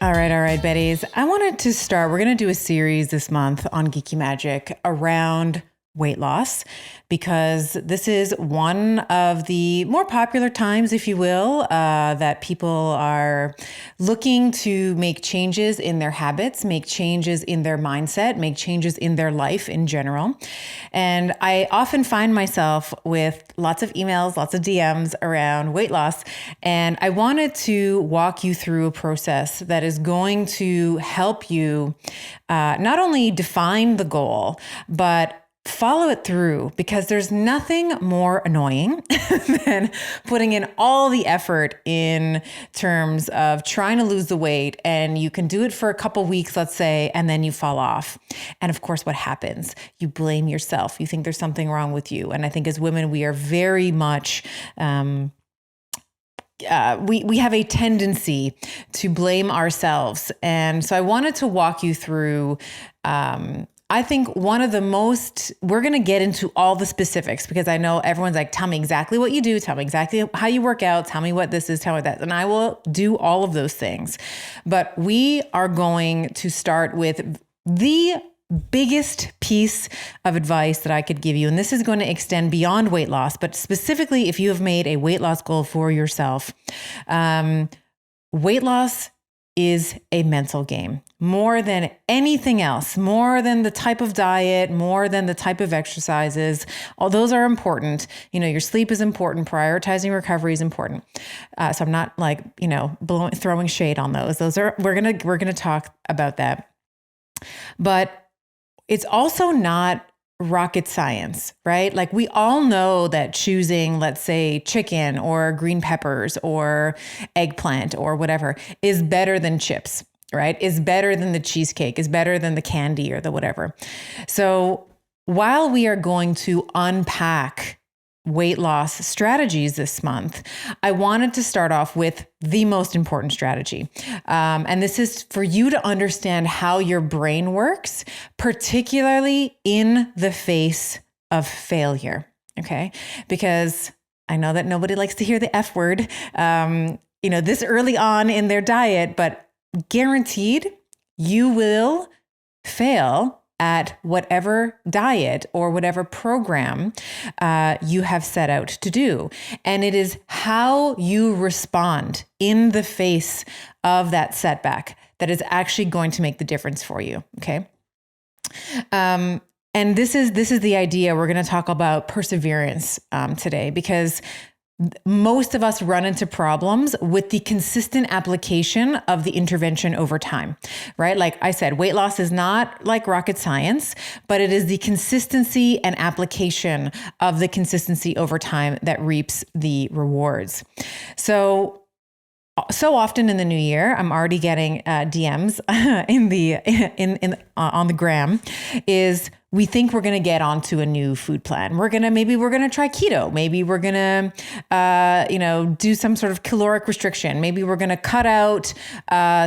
All right, Betties. I wanted to start. We're going to do a series this month on Geeky Magic around weight loss, because this is one of the more popular times, if you will, that people are looking to make changes in their habits, make changes in their mindset, make changes in their life in general. And I often find myself with lots of emails, lots of DMs around weight loss. And I wanted to walk you through a process that is going to help you not only define the goal, but follow it through, because there's nothing more annoying than putting in all the effort in terms of trying to lose the weight, and you can do it for a couple weeks, let's say, and then you fall off. And of course, what happens? You blame yourself. You think there's something wrong with you. And I think as women, we are very much we have a tendency to blame ourselves. And so I wanted to walk you through I think one of the most, we're going to get into all the specifics, because I know everyone's like, tell me exactly what you do, tell me exactly how you work out, tell me what this is, tell me that. And I will do all of those things. But we are going to start with the biggest piece of advice that I could give you. And this is going to extend beyond weight loss, but specifically if you have made a weight loss goal for yourself. Weight loss is a mental game more than anything else, more than the type of diet, more than the type of exercises. All those are important. You know, your sleep is important. Prioritizing recovery is important. So I'm not like, throwing shade on those. We're going to talk about that, but it's also not rocket science, right? Like we all know that choosing, let's say, chicken or green peppers or eggplant or whatever is better than chips, right? Is better than the cheesecake, is better than the candy or the whatever. So while we are going to unpack weight loss strategies this month, I wanted to start off with the most important strategy. And this is for you to understand how your brain works, particularly in the face of failure. Okay. Because I know that nobody likes to hear the F word, this early on in their diet, but guaranteed you will fail at whatever diet or whatever program you have set out to do. And it is how you respond in the face of that setback that is actually going to make the difference for you. Okay. And this is the idea. We're going to talk about perseverance today, because most of us run into problems with the consistent application of the intervention over time, right? Like I said, weight loss is not like rocket science, but it is the consistency and application of the consistency over time that reaps the rewards. So often in the new year, I'm already getting DMs on the gram, is we think we're going to get onto a new food plan. Maybe we're going to try keto. Maybe we're going to, do some sort of caloric restriction. Maybe we're going to cut out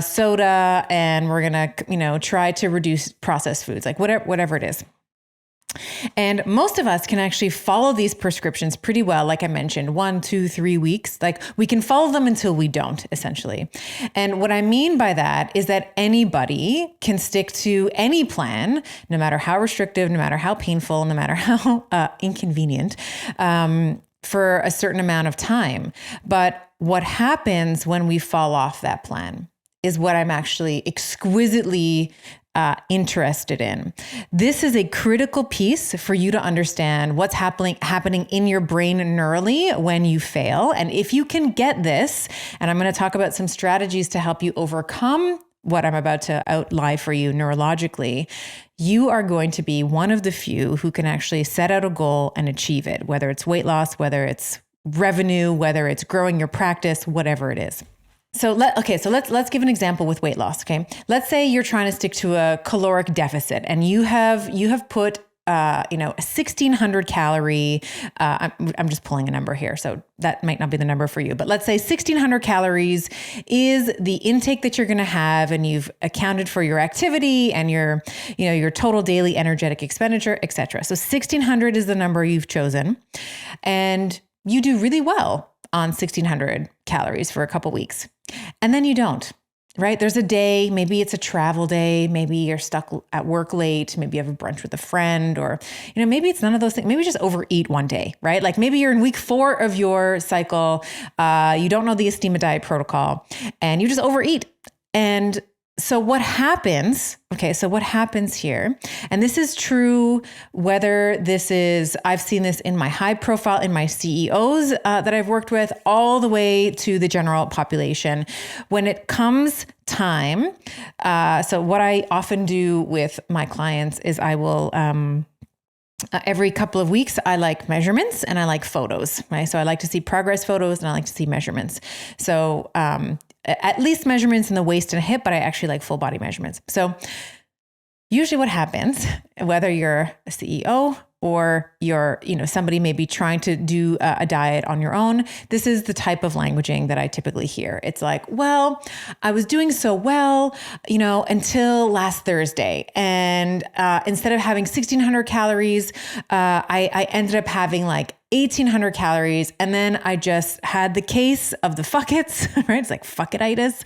soda, and we're going to, try to reduce processed foods, like whatever it is. And most of us can actually follow these prescriptions pretty well. Like I mentioned, 1, 2, 3 weeks, like we can follow them until we don't, essentially. And what I mean by that is that anybody can stick to any plan, no matter how restrictive, no matter how painful, no matter how inconvenient, for a certain amount of time. But what happens when we fall off that plan is what I'm actually exquisitely interested in. This is a critical piece for you to understand what's happening in your brain neurally when you fail. And if you can get this, and I'm going to talk about some strategies to help you overcome what I'm about to outline for you neurologically, you are going to be one of the few who can actually set out a goal and achieve it, whether it's weight loss, whether it's revenue, whether it's growing your practice, whatever it is. So let's give an example with weight loss. Okay. Let's say you're trying to stick to a caloric deficit, and you have put, a 1,600 calorie, I'm just pulling a number here, so that might not be the number for you, but let's say 1,600 calories is the intake that you're going to have, and you've accounted for your activity and your total daily energetic expenditure, et cetera. So 1,600 is the number you've chosen, and you do really well on 1,600 calories for a couple weeks. And then you don't. right? There's a day, maybe it's a travel day, maybe you're stuck at work late, maybe you have a brunch with a friend, or, maybe it's none of those things. Maybe just overeat one day, right? Like maybe you're in week 4 of your cycle, you don't know the Estima diet protocol, and you just overeat. And so what happens here, and this is true whether this is, I've seen this in my high profile, in my CEOs that I've worked with, all the way to the general population. When it comes time, so what I often do with my clients is I will, every couple of weeks, I like measurements and I like photos, right? So I like to see progress photos and I like to see measurements. So, at least measurements in the waist and hip, but I actually like full body measurements. So usually what happens, whether you're a CEO or you're, somebody may be trying to do a diet on your own, this is the type of languaging that I typically hear. It's like, well, I was doing so well, until last Thursday. And instead of having 1,600 calories, I ended up having like 1,800 calories. And then I just had the case of the fuckets, right? It's like fucketitis.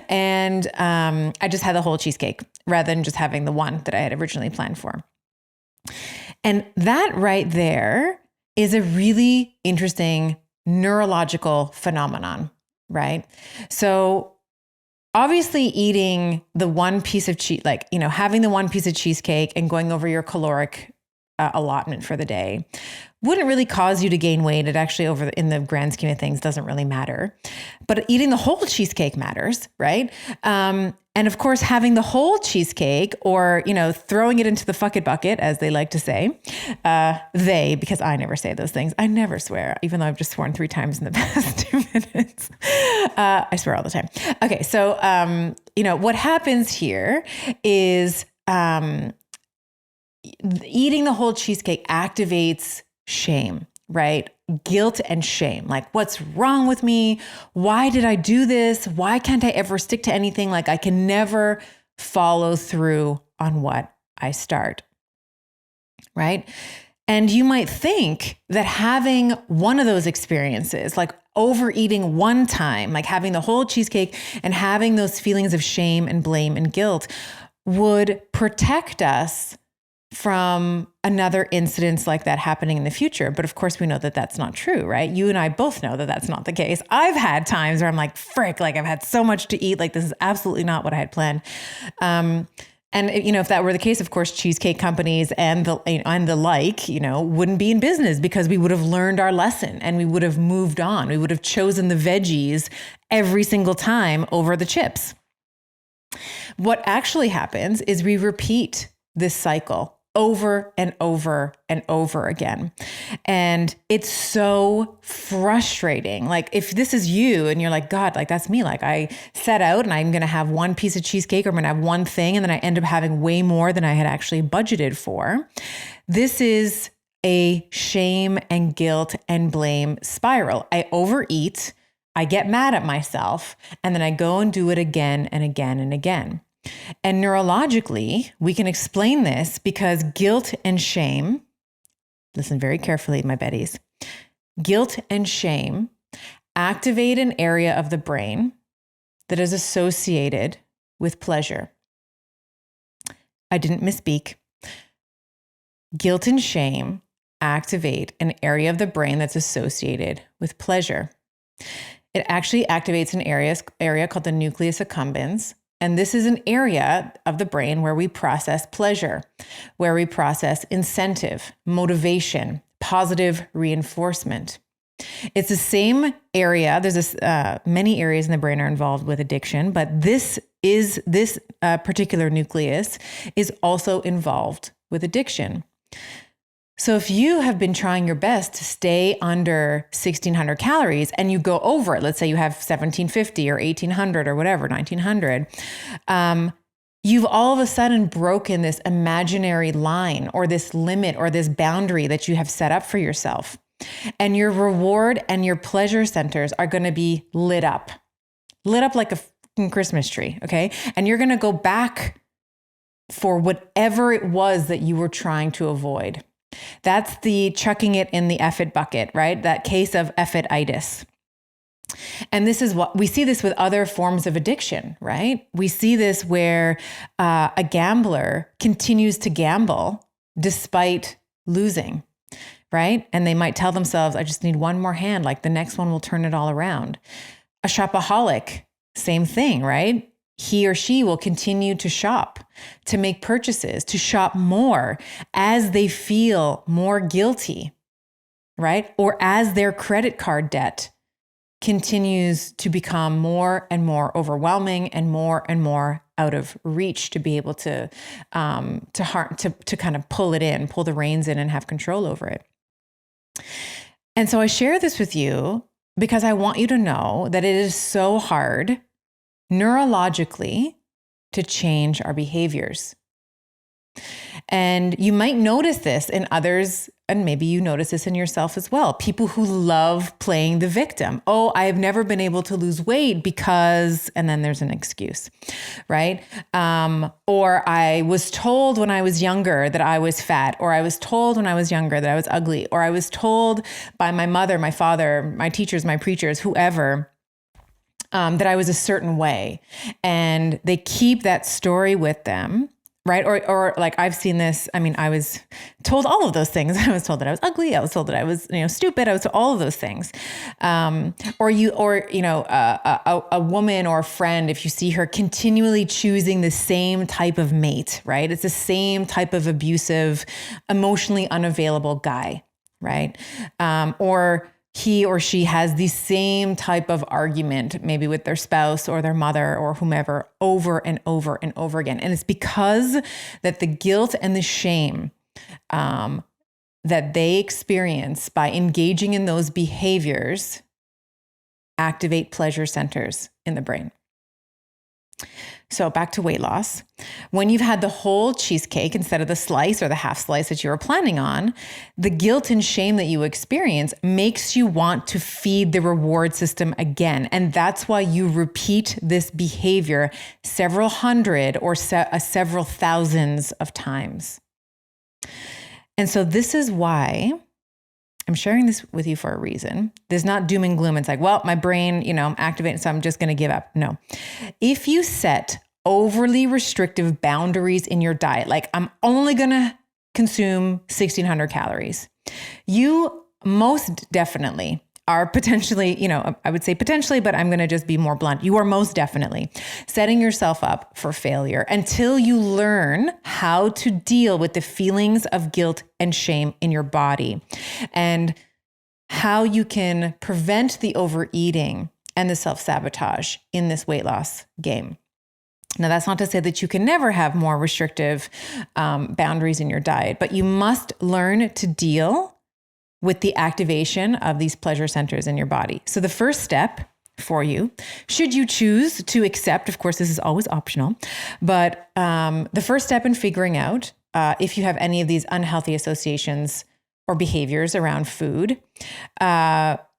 And I just had the whole cheesecake rather than just having the one that I had originally planned for. And that right there is a really interesting neurological phenomenon, right? So obviously eating the one piece of having the one piece of cheesecake and going over your caloric allotment for the day wouldn't really cause you to gain weight. It actually, in the grand scheme of things, doesn't really matter. But eating the whole cheesecake matters, right? And of course, having the whole cheesecake, or throwing it into the fuck it bucket, as they like to say, because I never say those things. I never swear, even though I've just sworn 3 times in the past 2 minutes. I swear all the time. Okay, so what happens here is eating the whole cheesecake activates shame, right? Guilt and shame. Like, what's wrong with me? Why did I do this? Why can't I ever stick to anything? Like, I can never follow through on what I start, right? And you might think that having one of those experiences, like overeating one time, like having the whole cheesecake and having those feelings of shame and blame and guilt, would protect us from another incidents like that happening in the future. But of course we know that that's not true, right? You and I both know that that's not the case. I've had times where I'm like, frick, like I've had so much to eat. Like this is absolutely not what I had planned. And if that were the case, of course, cheesecake companies and the like, wouldn't be in business, because we would have learned our lesson and we would have moved on. We would have chosen the veggies every single time over the chips. What actually happens is we repeat this cycle over and over and over again. And it's so frustrating. Like if this is you and you're like, God, like that's me. Like I set out and I'm going to have one piece of cheesecake, or I'm going to have one thing, and then I end up having way more than I had actually budgeted for. This is a shame and guilt and blame spiral. I overeat, I get mad at myself, and then I go and do it again and again and again. And neurologically, we can explain this because guilt and shame, listen very carefully, my Betties, guilt and shame activate an area of the brain that is associated with pleasure. I didn't misspeak. Guilt and shame activate an area of the brain that's associated with pleasure. It actually activates an area called the nucleus accumbens. And this is an area of the brain where we process pleasure, where we process incentive, motivation, positive reinforcement. It's the same area. There's many areas in the brain are involved with addiction, but this particular nucleus is also involved with addiction. So if you have been trying your best to stay under 1,600 calories and you go over it, let's say you have 1,750 or 1,800 or whatever, 1,900, you've all of a sudden broken this imaginary line or this limit or this boundary that you have set up for yourself. And your reward and your pleasure centers are going to be lit up like a fucking Christmas tree, okay? And you're going to go back for whatever it was that you were trying to avoid. That's the chucking it in the F it bucket, right? That case of F-it-itis. And this is what we see this with other forms of addiction, right? We see this where a gambler continues to gamble despite losing, right? And they might tell themselves, I just need one more hand, like the next one will turn it all around. A shopaholic, same thing, right? He or she will continue to shop, to make purchases, to shop more as they feel more guilty, right? Or as their credit card debt continues to become more and more overwhelming and more out of reach to be able to kind of pull it in, pull the reins in and have control over it. And so I share this with you because I want you to know that it is so hard neurologically to change our behaviors. And you might notice this in others, and maybe you notice this in yourself as well. People who love playing the victim. Oh, I have never been able to lose weight because, and then there's an excuse, right? Or I was told when I was younger that I was fat, or I was told when I was younger that I was ugly, or I was told by my mother, my father, my teachers, my preachers, whoever, that I was a certain way. And they keep that story with them. Right. Or like I've seen this. I mean, I was told all of those things. I was told that I was ugly. I was told that I was, stupid. I was told all of those things. A woman or a friend, if you see her continually choosing the same type of mate, right? It's the same type of abusive, emotionally unavailable guy, right? Or he or she has the same type of argument, maybe with their spouse or their mother or whomever, over and over and over again. And it's because that the guilt and the shame that they experience by engaging in those behaviors activate pleasure centers in the brain. So back to weight loss. When you've had the whole cheesecake instead of the slice or the half slice that you were planning on, the guilt and shame that you experience makes you want to feed the reward system again. And that's why you repeat this behavior several hundred or several thousands of times. And so this is why I'm sharing this with you for a reason. There's not doom and gloom. It's like, well, my brain, I'm activating, so I'm just going to give up. No. If you set overly restrictive boundaries in your diet, like I'm only going to consume 1,600 calories, you most definitely are potentially, I would say potentially, but I'm going to just be more blunt. You are most definitely setting yourself up for failure until you learn how to deal with the feelings of guilt and shame in your body and how you can prevent the overeating and the self-sabotage in this weight loss game. Now, that's not to say that you can never have more restrictive boundaries in your diet, but you must learn to deal with the activation of these pleasure centers in your body. So the first step for you, should you choose to accept, of course, this is always optional, but the first step in figuring out if you have any of these unhealthy associations or behaviors around food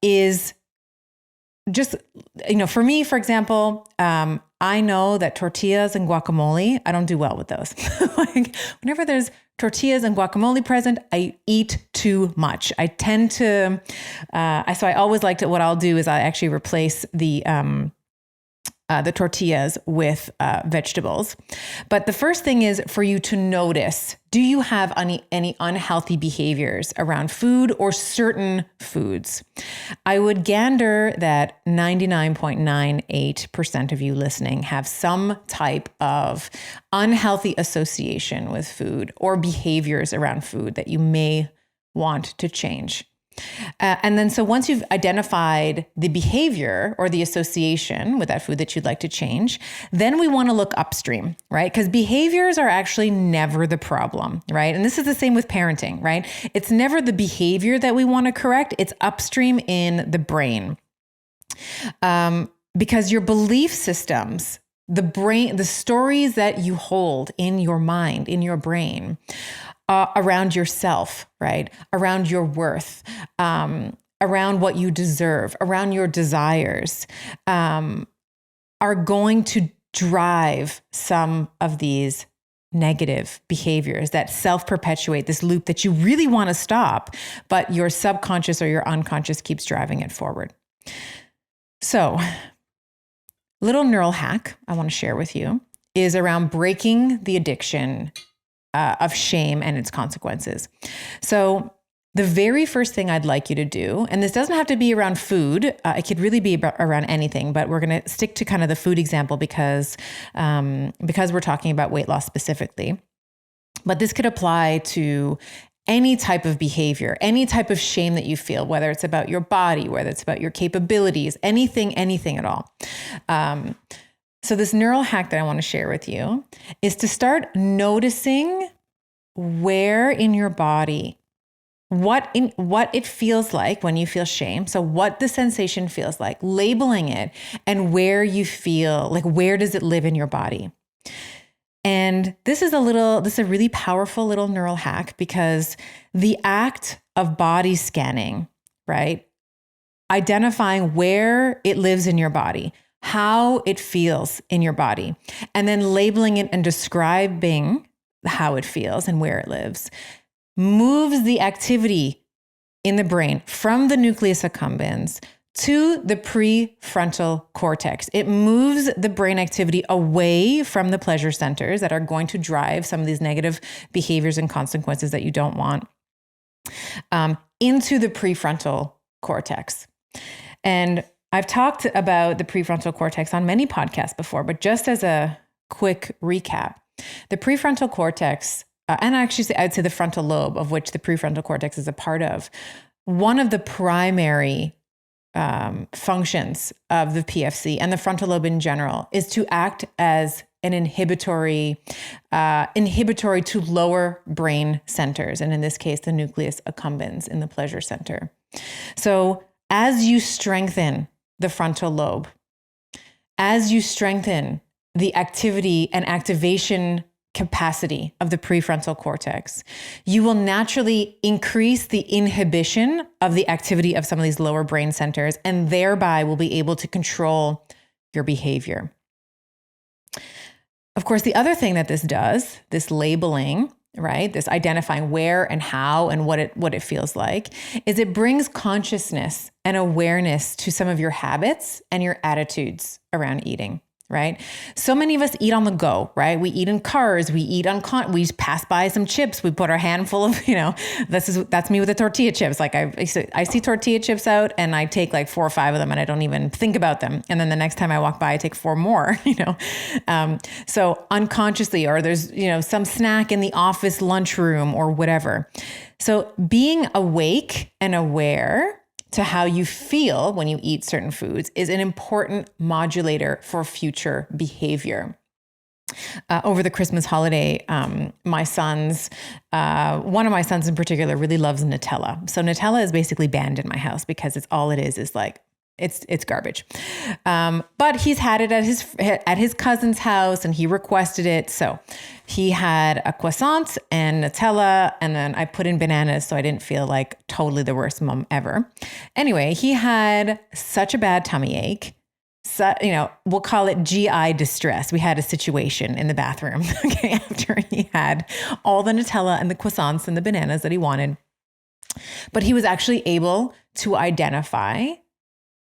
is just, for me, for example, I know that tortillas and guacamole, I don't do well with those. Like whenever there's tortillas and guacamole present, I eat too much. I tend to, so I always like to, what I'll do is I actually replace the tortillas with vegetables. But the first thing is for you to notice, do you have any unhealthy behaviors around food or certain foods? I would gander that 99.98% of you listening have some type of unhealthy association with food or behaviors around food that you may want to change. And then, so once you've identified the behavior or the association with that food that you'd like to change, then we want to look upstream, right? Because behaviors are actually never the problem, right? And this is the same with parenting, right? It's never the behavior that we want to correct. It's upstream in the brain. Because your belief systems, the brain, the stories that you hold in your mind, in your brain, around yourself, right? Around your worth, around what you deserve, around your desires, are going to drive some of these negative behaviors that self-perpetuate this loop that you really want to stop, but your subconscious or your unconscious keeps driving it forward. So, little neural hack I want to share with you is around breaking the addiction of shame and its consequences. So the very first thing I'd like you to do, and this doesn't have to be around food, it could really be around anything, but we're going to stick to kind of the food example because we're talking about weight loss specifically. But this could apply to any type of behavior, any type of shame that you feel, whether it's about your body, whether it's about your capabilities, anything at all. So this neural hack that I want to share with you is to start noticing where in your body, what it feels like when you feel shame. So what the sensation feels like, labeling it, and where you feel, like where does it live in your body? And this is a really powerful little neural hack because the act of body scanning, right? Identifying where it lives in your body, how it feels in your body, and then labeling it and describing how it feels and where it lives, moves the activity in the brain from the nucleus accumbens to the prefrontal cortex. It moves the brain activity away from the pleasure centers that are going to drive some of these negative behaviors and consequences that you don't want, into the prefrontal cortex. And I've talked about the prefrontal cortex on many podcasts before, but just as a quick recap, the prefrontal cortex, and actually I'd say the frontal lobe, of which the prefrontal cortex is a part of, one of the primary functions of the PFC and the frontal lobe in general is to act as an inhibitory to lower brain centers. And in this case, the nucleus accumbens in the pleasure center. So as you strengthen the frontal lobe, as you strengthen the activity and activation capacity of the prefrontal cortex, you will naturally increase the inhibition of the activity of some of these lower brain centers, and thereby will be able to control your behavior. Of course, the other thing that this does, this labeling, right, this identifying where and how and what it feels like, is it brings consciousness and awareness to some of your habits and your attitudes around eating. Right? So many of us eat on the go, right? We eat in cars, we eat we pass by some chips, we put our handful of, that's me with the tortilla chips. Like I see tortilla chips out and I take like 4 or 5 of them and I don't even think about them. And then the next time I walk by, I take 4 more, so unconsciously, or there's, some snack in the office lunchroom or whatever. So being awake and aware to how you feel when you eat certain foods is an important modulator for future behavior. Over the Christmas holiday, my sons, one of my sons in particular, really loves Nutella. So Nutella is basically banned in my house because it's all it is like, it's garbage. But he's had it at his cousin's house and he requested it. So he had a croissant and Nutella, and then I put in bananas so I didn't feel like totally the worst mom ever. Anyway, he had such a bad tummy ache. So, we'll call it GI distress. We had a situation in the bathroom, okay, after he had all the Nutella and the croissants and the bananas that he wanted. But he was actually able to identify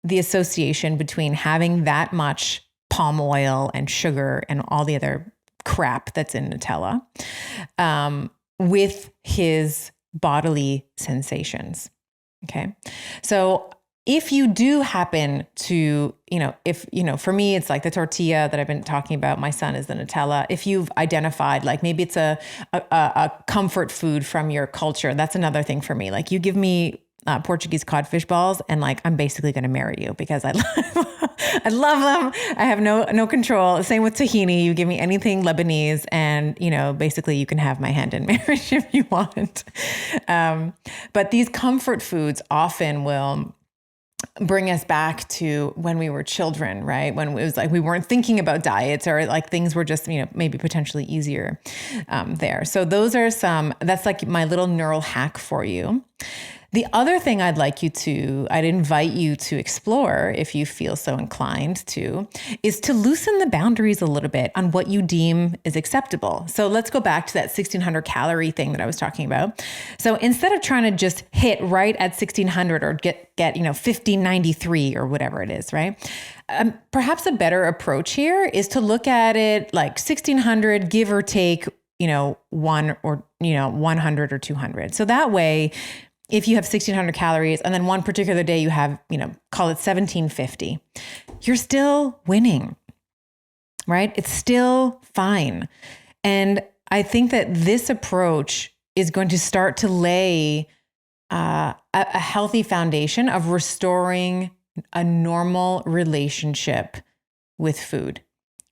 the association between having that much palm oil and sugar and all the other crap that's in Nutella, with his bodily sensations. Okay. So if you do happen to, for me, it's like the tortilla that I've been talking about. My son is the Nutella. If you've identified, like maybe it's a comfort food from your culture, that's another thing for me. Like you give me Portuguese codfish balls and like, I'm basically going to marry you because I love them. I have no control. Same with tahini. You give me anything Lebanese and, basically you can have my hand in marriage if you want. But these comfort foods often will bring us back to when we were children, right? When it was like, we weren't thinking about diets or like things were just, maybe potentially easier there. So those are that's like my little neural hack for you. The other thing I'd invite you to explore, if you feel so inclined to, is to loosen the boundaries a little bit on what you deem is acceptable. So let's go back to that 1600 calorie thing that I was talking about. So instead of trying to just hit right at 1600 or get 1593 or whatever it is, right? Perhaps a better approach here is to look at it like 1600, give or take, 100 or 200. So that way, if you have 1600 calories and then one particular day you have, call it 1750, you're still winning, right? It's still fine. And I think that this approach is going to start to lay a healthy foundation of restoring a normal relationship with food.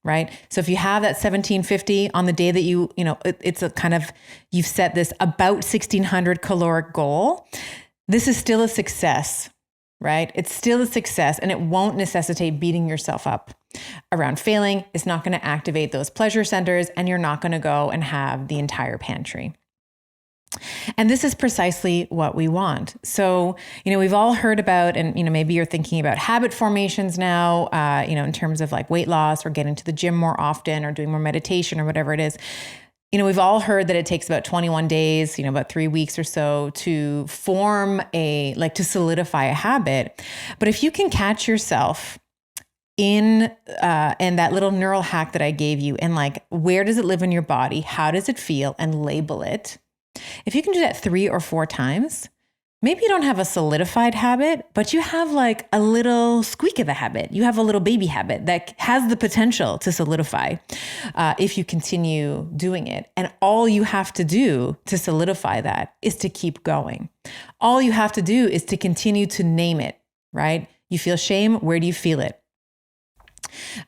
Right? So if you have that 1750 on the day that it's a kind of, you've set this about 1600 caloric goal, this is still a success, right? It's still a success, and it won't necessitate beating yourself up around failing. It's not going to activate those pleasure centers, and you're not going to go and have the entire pantry. And this is precisely what we want. So, we've all heard about, and, maybe you're thinking about habit formations now, in terms of like weight loss or getting to the gym more often or doing more meditation or whatever it is. We've all heard that it takes about 21 days, about 3 weeks or so to form to solidify a habit. But if you can catch yourself in that little neural hack that I gave you, and like, where does it live in your body? How does it feel? And label it. If you can do that 3 or 4 times, maybe you don't have a solidified habit, but you have like a little squeak of a habit. You have a little baby habit that has the potential to solidify if you continue doing it. And all you have to do to solidify that is to keep going. All you have to do is to continue to name it, right? You feel shame. Where do you feel it?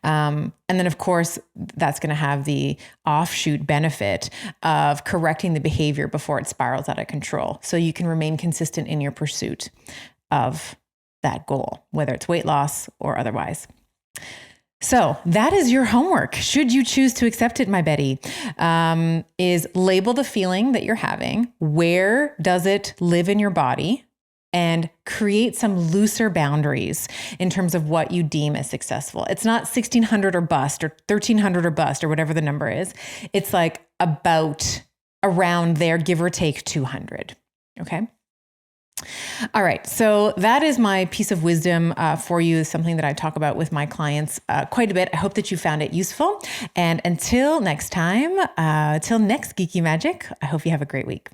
And then, of course, that's going to have the offshoot benefit of correcting the behavior before it spirals out of control. So you can remain consistent in your pursuit of that goal, whether it's weight loss or otherwise. So that is your homework. Should you choose to accept it, my Betty, is label the feeling that you're having. Where does it live in your body? And create some looser boundaries in terms of what you deem as successful. It's not 1600 or bust or 1300 or bust or whatever the number is. It's like about around there, give or take 200. Okay. All right. So that is my piece of wisdom for you, something that I talk about with my clients quite a bit. I hope that you found it useful. And until next time, till next Geeky Magic, I hope you have a great week.